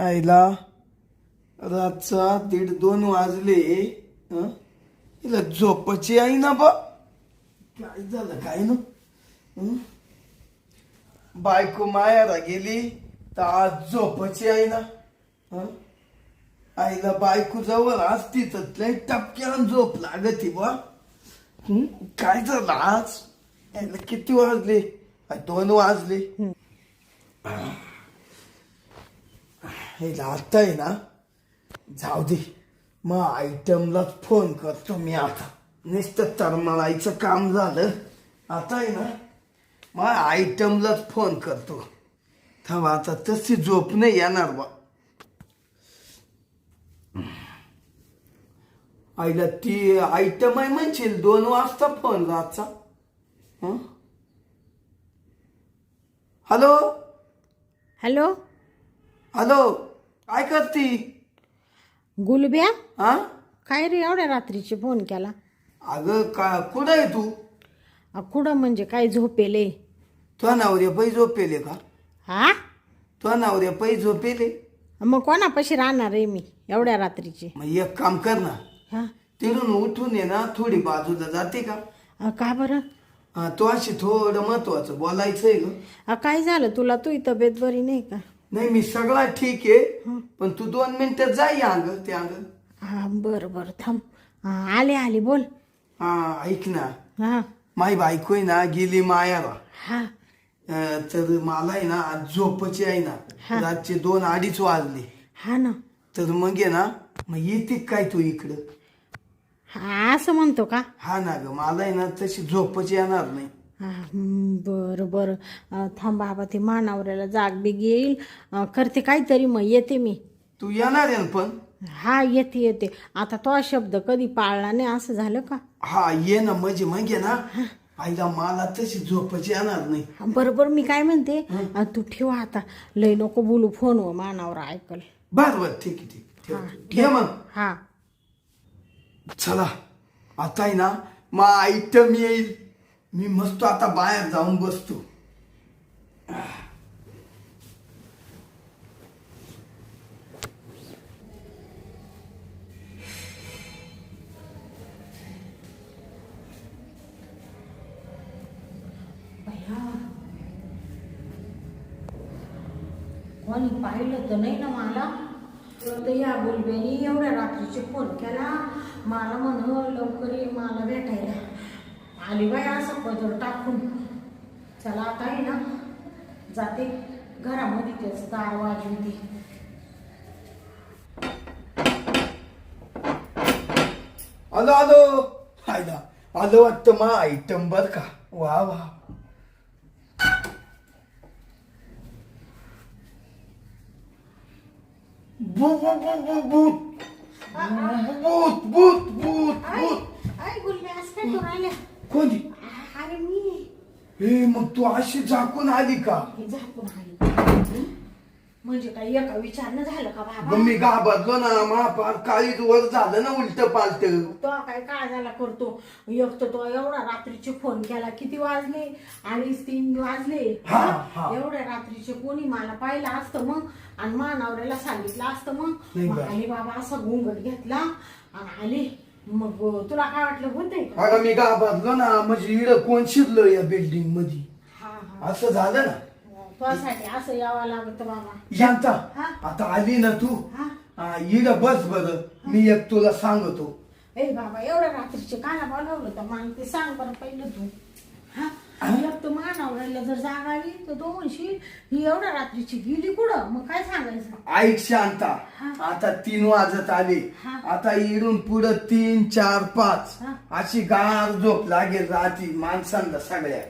आईला रातचा 1:30-2 वाजले. तिला झोपची आई ना बा. काय झालं काय ना. बायको मायाला गेली तर आज झोपची आई ना. आईला बायको जवळ असती तर लय टपक्यानं झोप लागती बा. काय झालं आज. यायला किती वाजले. 2 वाजले. आता आहे ना जाऊ दे मग आयटमलाच फोन करतो मी आता. नुसतं तरमळायचं काम झालं. आता आहे ना मग आयटमलाच फोन करतो. थांब आता तशी झोप नाही येणार बा. आईला ती आयटम आहे म्हणशील 2 वाजता फोन रातचा. हॅलो हॅलो हॅलो काय करती. गुलब्या हा काय रे एवढ्या रात्रीचे फोन केला. अगं का कुठं आहे तू. कुठं म्हणजे काय झोपेले. तुझ्या नवऱ्या पै झोपेले का. हा तुझ्या नवऱ्या पै झोपेले. मग कोणापाशी राहणार आहे मी एवढ्या रात्रीचे. मग एक काम कर ना हा तिथून उठून ये ना थोडी बाजूला जाते का. का बरं. तो अशी थोडं महत्वाचं बोलायचंय ग. काय झालं तुला. तू तब्येत बरी नाही का. नाही मी सगळा ठीक आहे पण तू 2 मिनिटात जाई अंग ते अंग. हा बरं बरं थांब. आले आले बोल. हा ऐक ना हा माई बायको आहे ना गेली मायाला. हा तर मला आहे ना आज झोपची आहे ना. रातचे 2-2:30 वाजले. हा ना. तर मग आहे ना मग येते काय तू इकडं. हा असं म्हणतो का. हा ना ग मला आहे ना तशी झोपच येणार नाही. हा बरं बरं थांब बाबा ते मानावऱ्याला जाग बिग येईल. करते काहीतरी मग येते मी. तू येणार आहे ना पण. हा येते येते. आता तो शब्द कधी पाळला नाही असं झालं का. हा ये ना म्हणजे मग आहे ना आईला मला तशी झोपच येणार नाही. बरोबर मी काय म्हणते तू ठेव आता. लय नको बोलू फोनवर मानावर ऐकल. बर बर ठीक आहे ठीक आहे. ठेव मग. हा चला आता आहे ना मग आयटम येईल. मी मस्त आता बाहेर जाऊन बसतो. कोणी पाहिलं तर नाही ना मला. तर या बोलब्यानी एवढ्या रात्रीचे फोन केला मला म्हण लवकर ये मला भेटायला. आली बाई असं पदर टाकून. चला आता आहे ना जाते घरामध्ये त्याचं दार वाजवते. आलो आलो आयला आलो वाटतं मग आयटम बर का. वा वा भूत भूत भूत भूत भूत भूत भूत. आई गुलब्या असं काय करून आल्या. कोणी. अरे मी हे मग तू अशी झाकून आली का. हे झाकून आली म्हणजे काही एका विचारणं झालं का बाबा. मी घाबरलो ना महापार काळीच वर झालं ना उलट पालट. तो काय काळजाला करतो. एक तर तो एवढा रात्रीचे फोन केला. किती वाजले 2:30-3 वाजले. एवढ्या रात्रीचे कोणी मला पाहिलं असतं मग आणि मानावऱ्याला सांगितलं असतं मग आले बाबा असा घुंगट घेतला आणि आले. मग तुला काय वाटलं होते. अगं मी घाबरलो ना म्हणजे इड कोण शिरलं या बिल्डिंग मध्ये. असं झालं ना तुझ्यासाठी असं यावं लागत बाबा. यांचा आता आली ना तू इड बस बर. मी एक तुला सांगतो. ए बाबा एवढ्या रात्रीचे काला बोलावलं तर मग ते सांग बरं पहिलं तू. एक तर मानावऱ्याला जर जाग आली तर तो म्हणशील ही एवढ्या रात्रीची गेली कुठं. मग काय सांगायचं. ऐक शांता आता 3 वाजत आले. आता इडून पुढं 3, 4, 5 अशी गार झोप लागेल राहती माणसांना सगळ्या.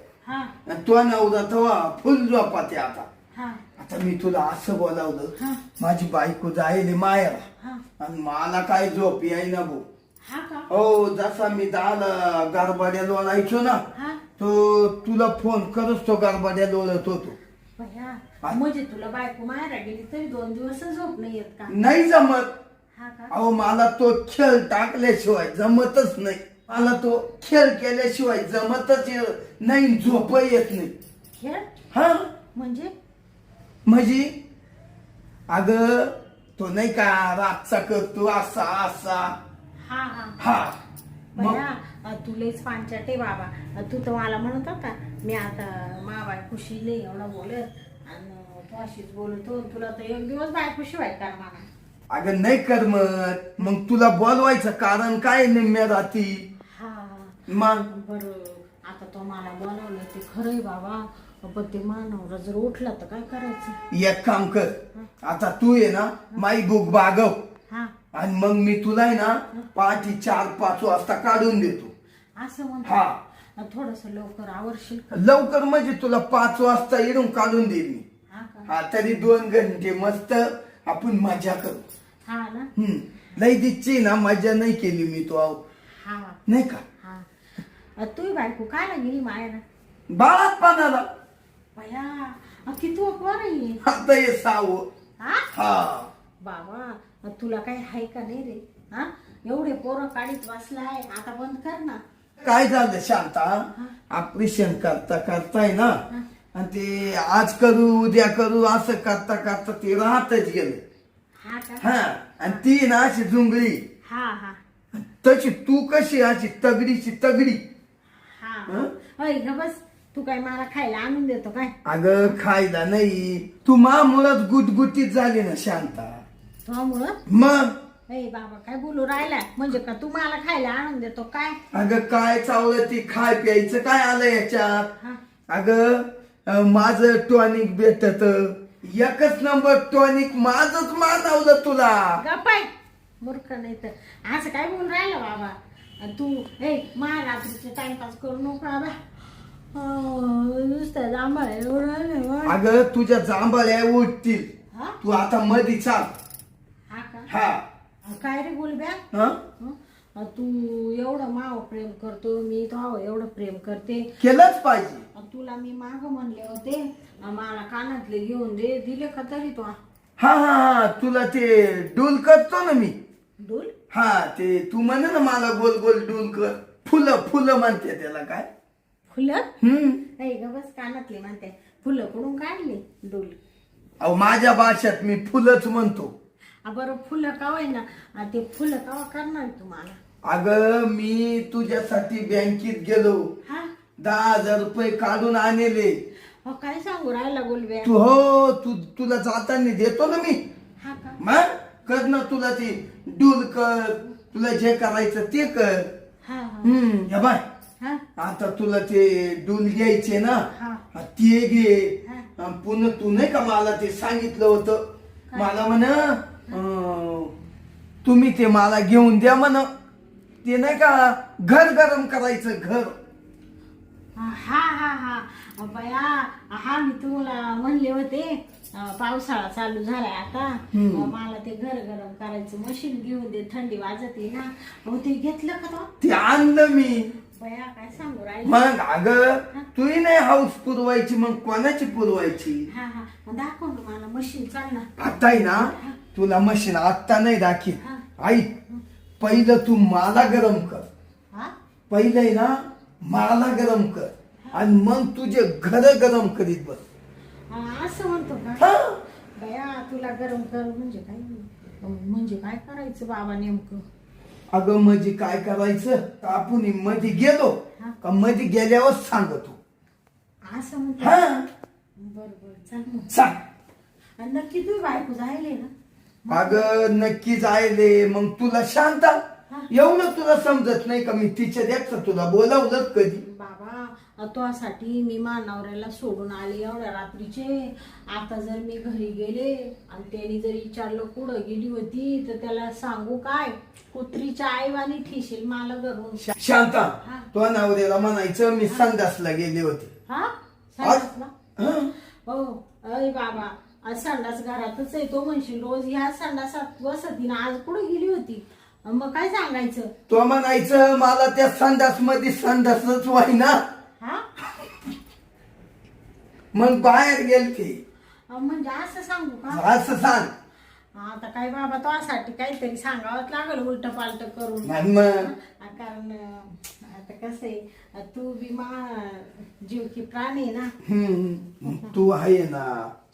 तो नवरा तवा फुल झोपाते. आता मी तुला असं बोलावलं माझी बायको जायले मायाला आणि मला काय झोप याय ना भाऊ. हो जसा मी दादा गारबाड्या लोळायचो ना तो तुला फोन करत तो गारबाड्या लोळत होतो. म्हणजे तुला बायको मायरा गेली तरी 2 दिवस झोप नाही येत का. नाही जमत. अहो मला तो खेळ टाकल्याशिवाय जमतच नाही. मला तो खेळ केल्याशिवाय जमतच नाही. झोप येत नाही. खेळ हा म्हणजे अगं तो नाही का रातचा करतो असा असा. हा हा हा मग बया तुलेच पांचाटे बाबा. तू तर मला म्हणत होता मी आता मा बायकोशी नाही एवढा बोलत आणि तू अशीच बोलतो. तुला तर एक दिवस बायकोशी वाईट मला. अगं नाही करमत. मग तुला बोलवायचं कारण काय निम्म्या राती. हा मग बर आता तो मला बोलवलं ते खरंय बाबा. पण ते मानवरा जर उठला तर काय करायचं. एक काम कर. आता तू आहे ना माई बुक बागव हा आणि मग मी तुला आहे ना पहाटे 4-5 वाजता काढून देतो. असं हा म्हणतो. थोडस लवकर आवरशील का? लवकर म्हणजे तुला 5 वाजता इडून काढून देईल मी. हा का? हा तरी 2 घंटे मस्त आपण मजा करू. हा ना. लई दिच्छी ना मजा नाही केली मी तो हा नाही का. हा तू बायको काय गेली मायाला बाळात पानाला बया किती अकवार आहे. आता हे सावं. हा हा बाबा तुला काही आहे का नाही रे. हा एवढे पोरं काढीत बसलाय आता बंद कर ना. काय झालं शांता ऑपरेशन करता करताय ना आणि ते आज करू उद्या करू असं करता करता ते राहतच गेलं. हा का? हा आणि ती ना अशी जुंगळी हा हा तशी तू कशी अशी तगडीची तगडी. हा अय ग बस. तू काय मला खायला आणून देतो काय? अगं खायला नाही तू मुळात गुटगुटीत झाली ना शांता. त्यामुळं मग अय बाबा काय बोलू राहिला म्हणजे का तू मला खायला आणून देतो काय? अगं काय चावलं ती खाय प्यायचं काय आलं याच्यात. हा अगं माझं टॉनिक भेटत एकच नंबर टॉनिक माझच मानवलं तुला. गप्पाय मूर्ख नाही तर असं काय बोलून राहिला बाबा. तू ए महारात्रीचे टाइमपास करू नको बाबा. नुसतं जांभळ एवढं राहिलं. अगं तुझ्या जांभळ्या उठतील. हा तू आता मधी चाल. हा का? हा काय रे बोलब्या. हं? तू एवढं माव प्रेम करतो मी तो एवढं प्रेम करते. केलंच पाहिजे. तुला मी माग म्हणले होते मला कानातले घेऊन दे दिले का तरी तो. हा हा हा तुला ते डूल करतो ना मी. डोल हा ते तू म्हणे ना मला गोल गोल डूल कर. फुलं फुलं म्हणते त्याला काय. फुलं हम्म ग बस कानातले म्हणते. फुलं कुठून काढले डोल. अहो माझ्या भाषेत मी फुलंच म्हणतो. बरं फुलं कावाय ना ते फुलं कावा करणार तुम्हाला. अगं मी तुझ्यासाठी बँकेत गेलो हा 10,000 रुपये काढून आणले. काय सांगू राहिला बोलब्या. तू हो तुला जाताना देतो ना मी. हा का? मग कर ना तुला ते डूल कर तुला जे करायचं ते कर. हा या बाय हा आता तुला ते डूल घ्यायचे ना हा ते घे. हा. पुन्हा तू नाही का मला ते सांगितलं होतं मला म्हण तुम्ही ते मला घेऊन द्या म्हण. ते नाही का घर गरम करायचं घर. हा हा हा बया हा मी तुम्हाला म्हणले होते पावसाळा चालू झालाय आता मला ते घर गरम करायचं मशीन घेऊन दे थंडी वाजते ना. मग ते घेतलं का तो? ते आणलं मी. बया काय सांगू राहिले. मग अगं तुही नाही हाऊस पुरवायची मग कोणाची पुरवायची. हा हा मग दाखव ना मला मशीन चाल ना. आता आहे ना तुला मशीन आत्ता नाही दाखी. हा. आई पहिलं तू मला गरम कर. हा पहिलं आहे ना मला गरम कर आणि मग तुझे घर गरम करीत बस. असं म्हणतो का? हा. बया तुला गरम कर म्हणजे काय म्हणजे काय करायचं बाबा नेमकं. अगं म्हणजे काय करायचं आपण मध्ये गेलो का मध्ये गेल्यावर सांगतो. असं म्हणतो. हा बर बर चाल मग. सांग. आणि नक्की तू बायको जायले ना. अगं नक्की जायले मग तुला शांता एवढं तुला समजत नाही का मी तिच्या देखत तुला बोलावलं कधी. बाबा तुझ्यासाठी मी नवऱ्याला सोडून आले एवढ्या रात्रीचे. आता जर मी घरी गेले आणि त्यांनी जर विचारलं कुठं गेली होती तर त्याला सांगू काय कुत्रीच्या आईवानी ठेशील मला धरून. शांता तो नवऱ्याला म्हणायचं मी संडासला गेले होते. हा संडासला? हं? हो अय बाबा आज संडास घरातच आहे तो म्हणशील रोज ह्या संडासात बसती ना आज कुठं गेली होती. मग काय सांगायचं. तो म्हणायचं मला त्या संडास मध्ये संडासच व्हायना हा मग बाहेर गेलते. म्हणजे असं सांगू का? असं सांग. आता काय बाबा तुझ्यासाठी काहीतरी सांगावंच लागल उलट पालट करून. आणि मग कारण आता कसं आहे तू बी मा जीव की प्राणी आहे ना. तू आहे ना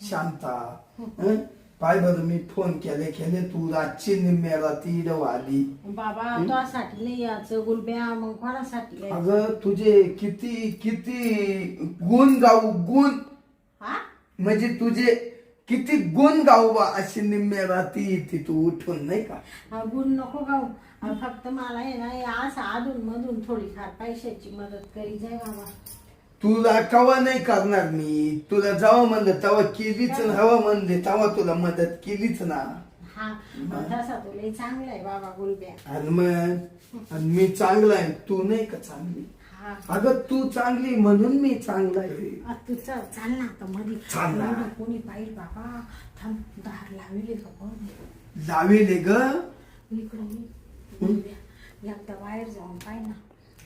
शांता. हं? पाय बरं मी फोन केले तू रातची निम्म्या रात्री इडव आली. बाबा तुझ्यासाठी नाही याचं गुलब्या, मग कोणासाठी यायचं? अगं तुझे किती किती गुण गाऊ गुण, हा म्हणजे तुझे किती गुण गाऊ बा अशी निम्म्या रात्री येते तू उठून नाही का. हा, गुण नको गाऊ. फक्त मला आहे ना असं अधून मधून थोडीफार पैशाची मदत करी जाय बाबा. तुला कवा नाही करणार मी, तुला जेव्हा म्हणलं तेव्हा केलीच ना, हवा म्हणले तेव्हा तुला मदत केलीच ना. हा तसा तुला चांगला आहे बाबा गुलब्या. आणि मग मी चांगला आहे, तू नाही का चांगली. हा अगं तू चांगली म्हणून मी चांगला आहे. तू चाल ना आता मध्ये. चाल ना. एवढं कोणी पाहिजे बाबा. थांब दार लावले का बघ. लावेले ग इकडं मी गुलब्या, एकदा बाहेर जाऊन पाय ना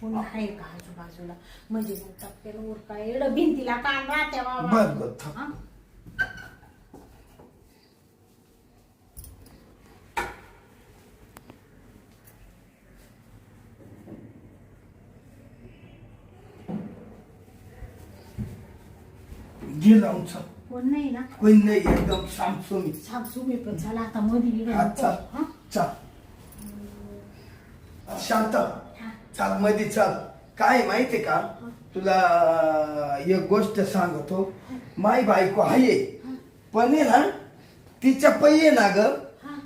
कोणी आहे का आजूबाजूला, म्हणजे मग टप्प्याला उरका एवढं भिंतीला कान राहते बाबा. बर बर थांब. हा? घे लावून चल. कोण नाही ना? कोण नाही, एकदम सामसू मी. सासू मी पण चला आता मध्ये हा चल हा? चल शांत चाल मध्ये चाल. काय माहितीये का तुला एक गोष्ट सांगतो. माई बायको आहे पण आहे ना तिच्या पै आहे ना ग, हा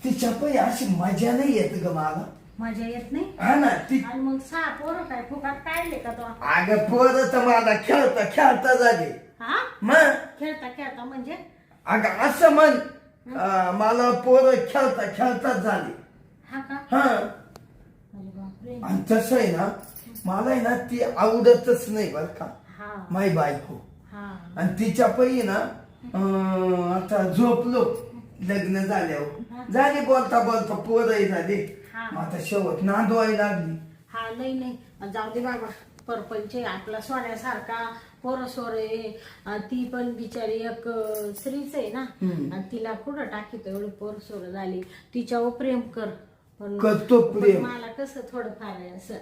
तिच्या पै अशी मजा नाही येत ग मला. मजा येत नाही. हा ना ती. आणि मग सहा पोरं काय फुकाट काढले का तो? अगं पोरं तर मला खेळता खेळता झाले. हा मग खेळता खेळता म्हणजे? अगं असं म्हण, मला पोरं खेळता खेळताच झाले. हा का? हा अरे बापरे. आणि तसं आहे ना मला आहे ना ती आवडतच नाही बर का हा माई बायको. हा आणि तिच्या पै ना आता झोपलो लग्न झाल्यावर झाली बोलता बोलता पोरही झाली. हा. मग आता शेवट नांदवायला लागली. हा नाही नाही जाऊ दे बाबा. परपंच आपला सोन्यासारखा पोरं सोरे. ती पण बिचारी एक स्त्रीच आहे ना. आणि तिला कुठं टाकीत एवढी पोरं सोरं झाली. तिच्यावर प्रेम कर. पण करतो प्रेम. मला कसं थोडंफार आहे असं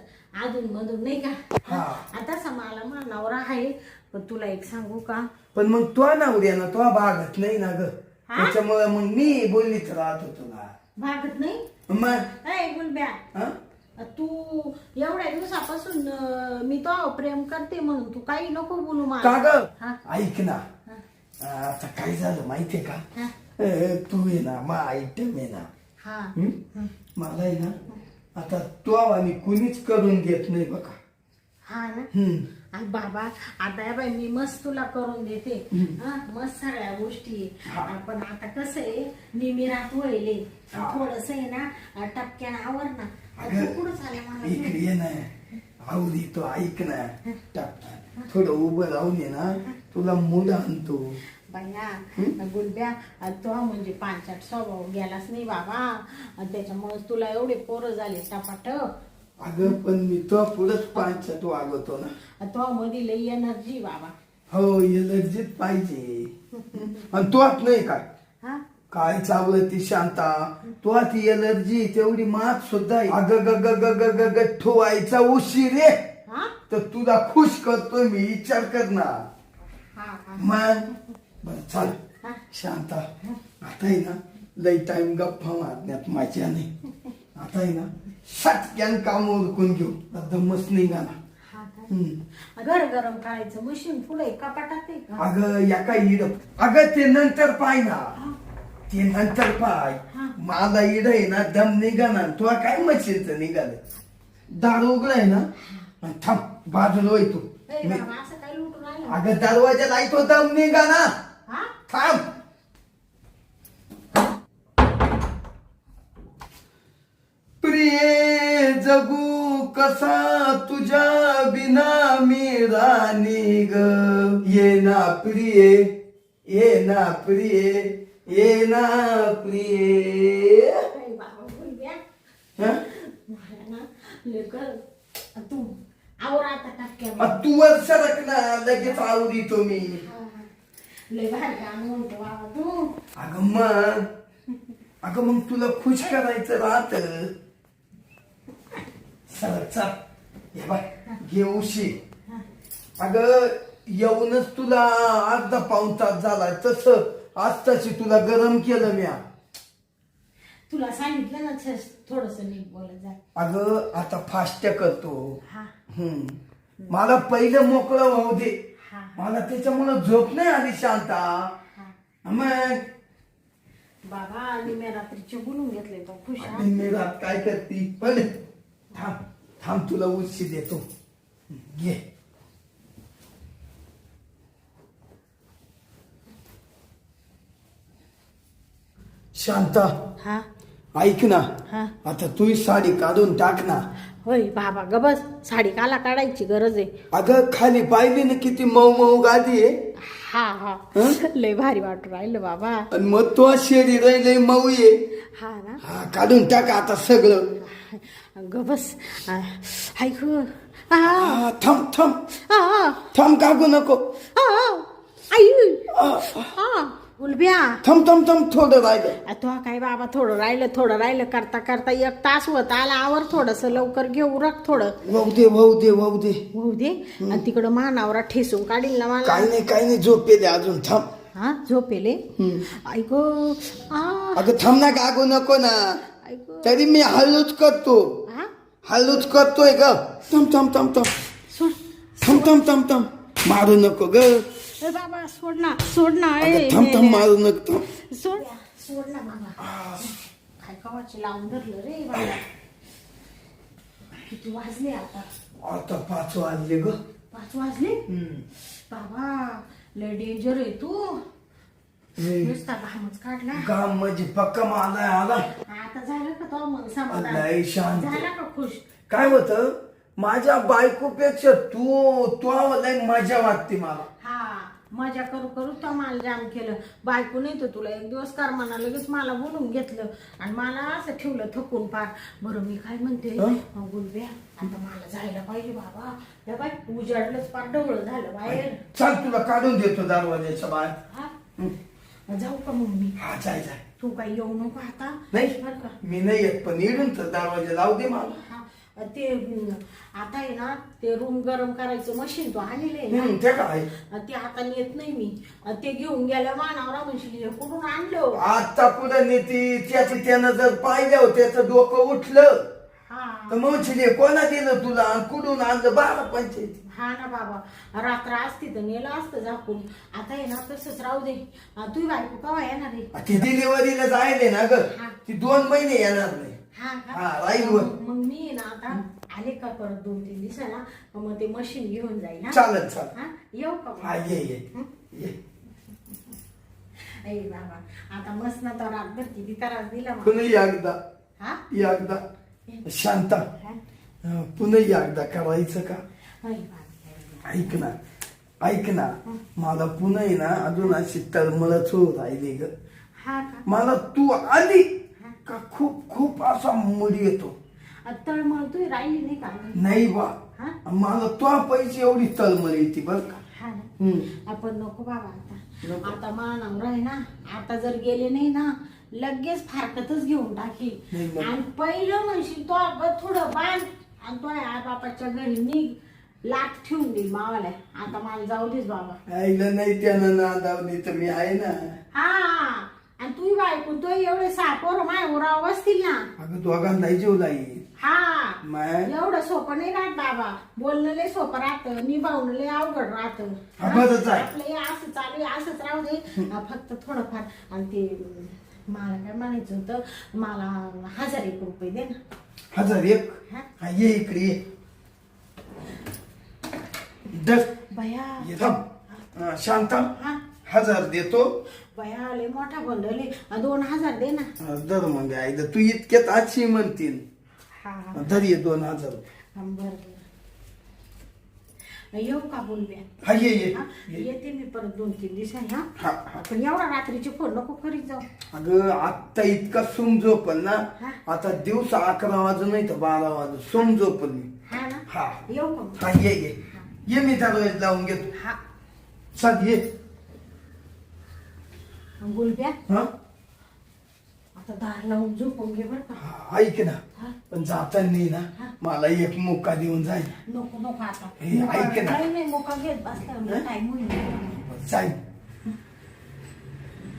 अधून मधून नाही का. हा. आता मला नवरा आहे. पण तुला एक सांगू का? पण मग तो नवऱ्या ना तो भागत नाही ना ग, त्याच्यामुळे मग मी बोललीच राहत होतो ना. भागत नाही. मग ए गुलब्या, हा? तू एवढ्या दिवसापासून मी तो प्रेम करते म्हणून तू काही नको बोलू मला. का ग हा? ऐक ना, हा? आता काय झालं माहितीये का, हा? तू आहे ना मा आयटम आहे ना. हा मला आहे ना आता तो आणि कुणीच करून घेत नाही बघा. हा ना. हम्म. आणि बाबा आता या बाई मी मस्त तुला करून देते. हा मस्त सगळ्या गोष्टी. पण आता कसं आहे निमिरात वळले थोडस आहे ना टपक्यान आवर ना. अगं, तू कुठं चालला मला? इकडे ये ना आवडी तो ऐक ना टाक थोडं उभं राहून ये ना तुला मुलं आणतो. बाया गुलब्या तो म्हणजे पांचाट स्वभाव गेलाच नाही बाबा. त्याच्यामुळे तुला एवढे पोरं झाले टपाट. अगं पण मी तो पुढंच पांचात वागवतो ना. तो मध्ये लई एनर्जी बाबा. हो एलर्जीत पाहिजे. आणि तोच नाही काय हा काय चावलं ती शांता, तो ती एलर्जी तेवढी मात सुद्धा अग ग ग ग ग ग ग ठेवायचा उशीर रे. हा तर तुला खुश करतो मी, विचार कर ना. हा हा मग बर चाल हा. शांता, आता आहे ना लई टाइम गप्पा मारण्यात मजा नाही. आता आहे ना सटक्यान काम उरकून घेऊ, दमच निघा ना. हा का? घर गरम करायचं मशीन पुढे कपाटात आहे का? अगं या काय इड, अगं ते नंतर पाय ना, ते नंतर पाय. मला इड आहे ना दम निघा ना. तुला काय मशीनचं निघालं, दार उघडाय ना. थांब बाजूला होय तू. ए बाबा असं काय लुटून राहिलं? अगं दरवाजा लाईतो दम निघा ना. हा थांब. प्रिये जगू कसा तुझ्या बिना मी राणी ग. ये ना प्रिये, ये ना प्रिये, ये ना प्रिये. ए बाबा गुलब्या, हं? मला ना लेकर तू आवर आता टपक्यात. तू वर सरक ना, लगेच आवडीतो मी. लय भारी गाणं म्हणतो बाबा तू. अगं मग तुला खुश करायचं राहत. सरक चल. हे बाय घे उशी. अगं येऊनच तुला अर्धा पाऊण तास झाला, तस आज तशी तुला गरम केलं मी. तुला सांगितलं ना थोडस नीट बोलत जा. अगं आता फास्ट करतो. हा मला पहिलं मोकळं होऊ दे. हा मला त्याच्यामुळं झोप नाही आली शांता. हा मग बाबा आणि मी रात्रीचे बोलून घेतले तो खुश हा? मी रात काय करते पण थांब थांब तुला उशी देतो. घे. शांता हा ऐक ना, हा आता तू साडी काढून टाक ना. होय बाबा गबस साडी काला काढायची गरज आहे. अगं खाली पाहिली ना किती मऊ मऊ गादी आहे. हा हा हं? लय भारी वाटू राहिलं बाबा. आणि मग तो शरीर लय मऊ आहे. हा ना हा काढून टाक आता सगळं. गबस ऐक हा, थांब थांब थांब काढू नको. आई आ, उलब्या थांब थांब थांब थोडं राहिलं. तो काय बाबा थोडं राहिलं करता करता 1 तास होत आला. आवर थोडस लवकर घेऊ रख थोडं. वाहू दे वाहू दे वाहू दे. होऊ दे. आणि तिकडं मानावरा ठेसून काढील ना मला. काही नाही झोपेले अजून थांब. हा झोपेले ऐको अगं थांब ना कागू नको ना. ऐको तरी मी हळूच करतो. हा हळूच करतोय ग. थांब थांब थांब थांब सोड थांब थांब थांब थांब मारू नको ग. ए बाबा सोड ना अगं थांब थांब मारू नको थांब. सोड ना बाबा. काय कवाची लावून धरलं रे बाबा. किती वाजले आता? आता 5 वाजले ग. 5 वाजले बाबा. लय डेंजर आहे तू. नुसता घामच काढला. काम म्हणजे पक्का मला आला. आता झालं का तो मग समाधान? लय शांत. झाला का खुश? काय होतं माझ्या बायकोपेक्षा तू लय मजा वाटते मला. हा मजा करू करू तो मला जाम केलं. बायको नाही तर तुला एक दिवस करमाना लगेच मला बोलून घेतलं आणि मला असं ठेवलं थकून पार. बरं मी काय म्हणते गुलब्या आता मला जायला पाहिजे बाबा. या बाय उजाडलंच पार डवळं झालं बाहेर. चल तुला काढून देतो दरवाजाच्या बाहेर. हा जाऊ का मग मी? हा जाय जाय. तू काही येऊ नको आता. नाही बरं का? मी नाही येत पण इडून तर दरवाजा लावू दे मला. हा ते आता आहे ना ते रूम गरम करायचं मशीन तो आणलेलं आहे ना. ते काय ते आता नेत नाही मी. ते घेऊन गेल्या मानावरा म्हणशील कुठून आणलं. आता पुढे नेती त्याची त्यानं जर पाहिलं त्याचं डोकं उठलं हा तर म्हणशील कोणा दिलं तुला आणि कुठून आणलं 12 पंचायती. हा ना बाबा रात्र असती तर नेलं असतं झाकून. आता आहे ना तसंच राहू दे. तू बायको केव्हा येणार आहे? ती डिलिव्हरीला जायले ना ग. हा. ती 2 महिने येणार नाही. हा का? हा, राहील वर. मग मी आहे ना आता आले का परत 2-3 दिवसाला मग ते मशीन घेऊन जाईल. हा? चालेल चालेल. हा येऊ का मग? हा ये ये ये. ए बाबा आता मस्त ना तर रातभर किती त्रास दिला मला. पुन्हा एकदा हा एकदा शांता हा? पुन्हा एकदा करायचं का? अरे बाबा. ऐक ना ऐक ना मला पुन्हा आहे ना अजून अशी तळमळच होत राहिली ग. हा का? मला तू आली का खूप खूप असा मूड येतो. तळमळतोय राहिली नाही का? नाही बा हा? मला तो पैसे एवढी तळमळ येते बर का. हा ना आपण नको बाबा आता. आता मानावर आहे ना आता जर गेले नाही ना लगेच फारकतच घेऊन टाकी. नाही मग. आणि पहिलं म्हणशील तो अगं थोडं बांध आणि तो आई बापाच्या घरी निघ. लाट ठेवून देईल मावाला. आता मला जाऊ देस बाबा. आईला नाही त्यानं ना दावली तर मी आहे ना. हा आणि तू बायको तो एवढे 6 पोरं माझ्या उरावर बसतील ना. अगं दोघांना जीव लागेल. हा माय एवढं सोपं नाही राहत बाबा. बोलणं लय सोपं राहतं निभावणं लय अवघड राहतं. हा, बरंच आहे. आपलं हे असं चालू आहे असंच राहू दे. फक्त थोडंफार. आणि ते मला काय म्हणायचं होतं मला 1001 रुपये दे ना. 1001 हा? हा ये इकडे ये. दर बया ये थांब. शांता हा 1000 देतो. बया लय मोठा गोंधळ आहे. 2000 दे ना. दर मग आई तू इतक्यात आजची म्हणतील. हा धर ये 2000. बरं येऊ का बोलूया? हा ये ये हा? ये. येते मी परत 2-3 दिवसांनी. हा हा हा. पण एवढा रात्रीचे फोन नको करीत जाऊ. अगं आता इतका समजो पण ना हा? आता दिवस 11 वाजून नाही तर 12 वाजून समजो पण मी. हा ना हा येऊ का मग? हा ये ये ये मी दरवाजा लावून घेतो. हा चल ये. गुलब्या हा आता दार लावून झोपून घे बरं का. हा, ऐक ना हा? पण जाताना ना हा? मला एक मुक्का देऊन जाईल. नको नको आता. हे, ऐक ना. नाही मोका घेत बसल्यावर टाइम होईल. जाईल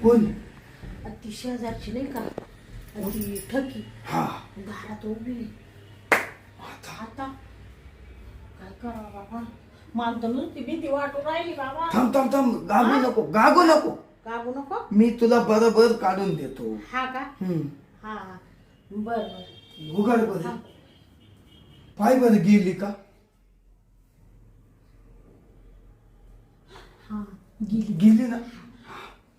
कोण? ती शेजारची नाही का ती ठकी हा दारात उभी आता आता काय करावं बाबा मला तर नुसती भीती वाटू राहिली बाबा. थांब थांब थांब, गागू नको गागू नको, गागू नको. मी तुला बरोबर काढून देतो. हा का हा बर बर उघड बर, पाय बर गेली का? हा गेली गेली ना?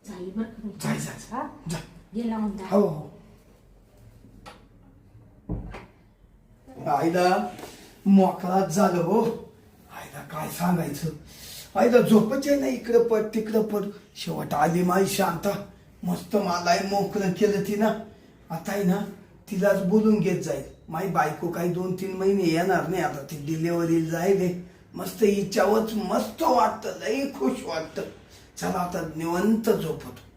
झाली बर का. जाय जाय हा जा. गेला म्हणता. हो हो. आईला मोकळाच झालं हो. आईला काय सांगायचं, आईला झोपच आहे ना, इकडं पड तिकडं पड. शेवट आली माई शांता, मस्त मला मोकळं केलं तिनं. आता आहे ना तिलाच बोलून घेत जाईल. माई बायको काही 2-3 महिने येणार नाही आता, ती डिलेवरीला जाईल. मस्त हिच्यावरच मस्त वाटतं, लई खुश वाटतं. चला आता निवंत झोपतो.